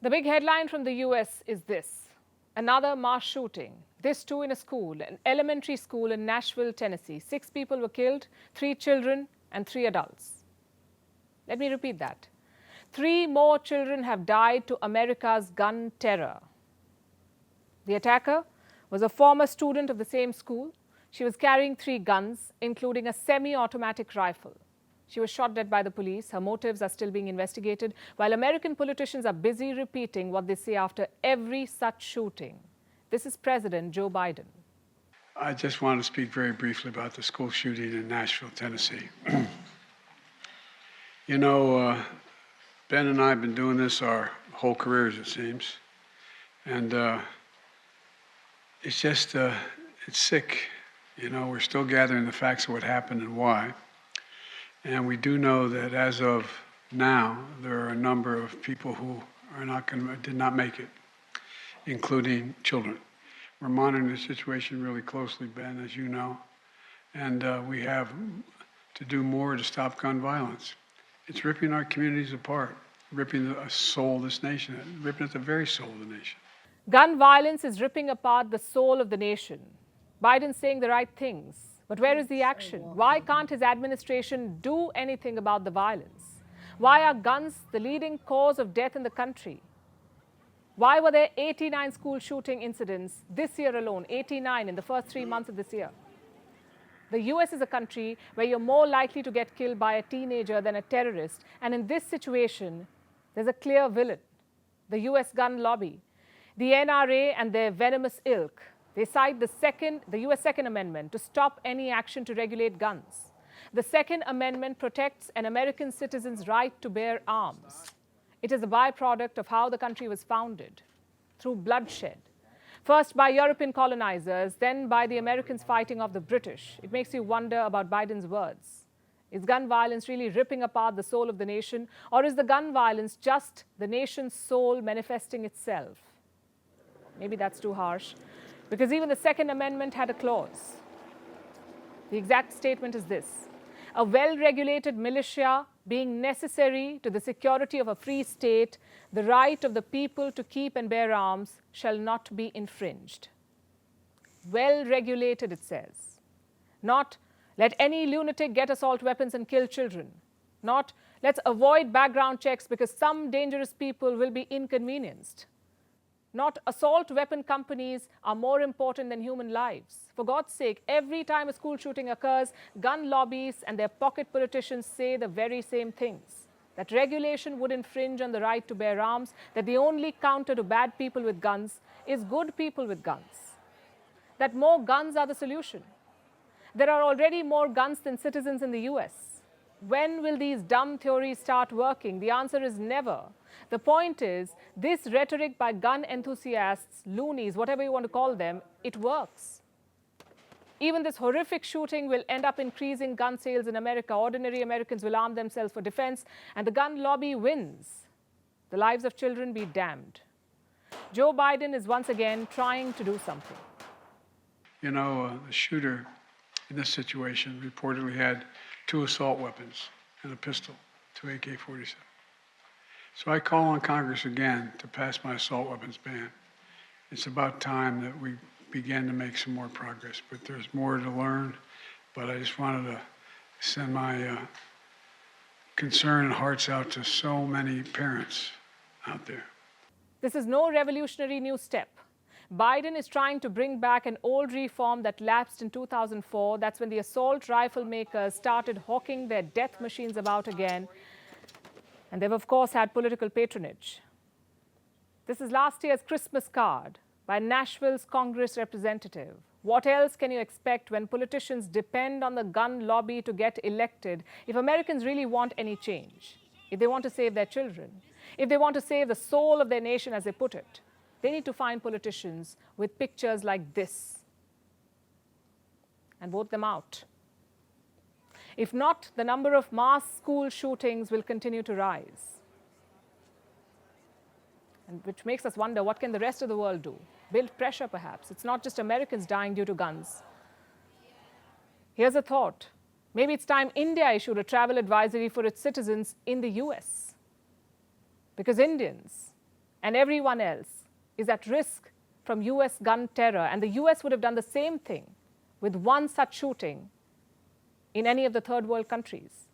The big headline from the US is this: another mass shooting, this too in a school, an elementary school in Nashville, Tennessee. 6 people were killed, 3 children and 3 adults. Let me repeat that. 3 more children have died to America's gun terror. The attacker was a former student of the same school. She was carrying 3 guns, including a semi-automatic rifle. She was shot dead by the police. Her motives are still being investigated, while American politicians are busy repeating what they say after every such shooting. This is President Joe Biden. I just want to speak very briefly about the school shooting in Nashville, Tennessee. Ben and I have been doing this our whole careers, it seems. And it's just, it's sick. We're still gathering the facts of what happened and why. And we do know that as of now, there are a number of people who did not make it, including children. We're monitoring the situation really closely, Ben, as you know. And we have to do more to stop gun violence. It's ripping our communities apart, ripping the soul of this nation, ripping at the very soul of the nation. Gun violence is ripping apart the soul of the nation. Biden's saying the right things, but where is the action? Why can't his administration do anything about the violence? Why are guns the leading cause of death in the country? Why were there 89 school shooting incidents this year alone, 89 in the first 3 months of this year? The US is a country where you're more likely to get killed by a teenager than a terrorist. And in this situation, there's a clear villain: the US gun lobby. The NRA and their venomous ilk. They cite the US Second Amendment to stop any action to regulate guns. The Second Amendment protects an American citizen's right to bear arms. It is a byproduct of how the country was founded, through bloodshed. First by European colonizers, then by the Americans fighting off the British. It makes you wonder about Biden's words. Is gun violence really ripping apart the soul of the nation, or is the gun violence just the nation's soul manifesting itself? Maybe that's too harsh, because even the Second Amendment had a clause. The exact statement is this: a well-regulated militia being necessary to the security of a free state, the right of the people to keep and bear arms shall not be infringed. Well-regulated, it says. Not let any lunatic get assault weapons and kill children. Not let's avoid background checks because some dangerous people will be inconvenienced. Not assault weapon companies are more important than human lives. For God's sake, every time a school shooting occurs, gun lobbies and their pocket politicians say the very same things: that regulation would infringe on the right to bear arms, that the only counter to bad people with guns is good people with guns, that more guns are the solution. There are already more guns than citizens in the US. When will these dumb theories start working? The answer is never. The point is, this rhetoric by gun enthusiasts, loonies, whatever you want to call them, it works. Even this horrific shooting will end up increasing gun sales in America. Ordinary Americans will arm themselves for defense, and the gun lobby wins. The lives of children be damned. Joe Biden is once again trying to do something. The shooter in this situation reportedly had 2 assault weapons and a pistol, 2 AK-47. So I call on Congress again to pass my assault weapons ban. It's about time that we began to make some more progress, but there's more to learn. But I just wanted to send my concern and hearts out to so many parents out there. This is no revolutionary new step. Biden is trying to bring back an old reform that lapsed in 2004. That's when the assault rifle makers started hawking their death machines about again. And they've, of course, had political patronage. This is last year's Christmas card by Nashville's Congress representative. What else can you expect when politicians depend on the gun lobby to get elected if Americans really want any change? If they want to save their children, if they want to save the soul of their nation, as they put it, they need to find politicians with pictures like this and vote them out. If not, the number of mass school shootings will continue to rise. And which makes us wonder, what can the rest of the world do? Build pressure, perhaps. It's not just Americans dying due to guns. Here's a thought. Maybe it's time India issued a travel advisory for its citizens in the US. Because Indians, and everyone else is at risk from US gun terror, and the US would have done the same thing with one such shooting in any of the third world countries.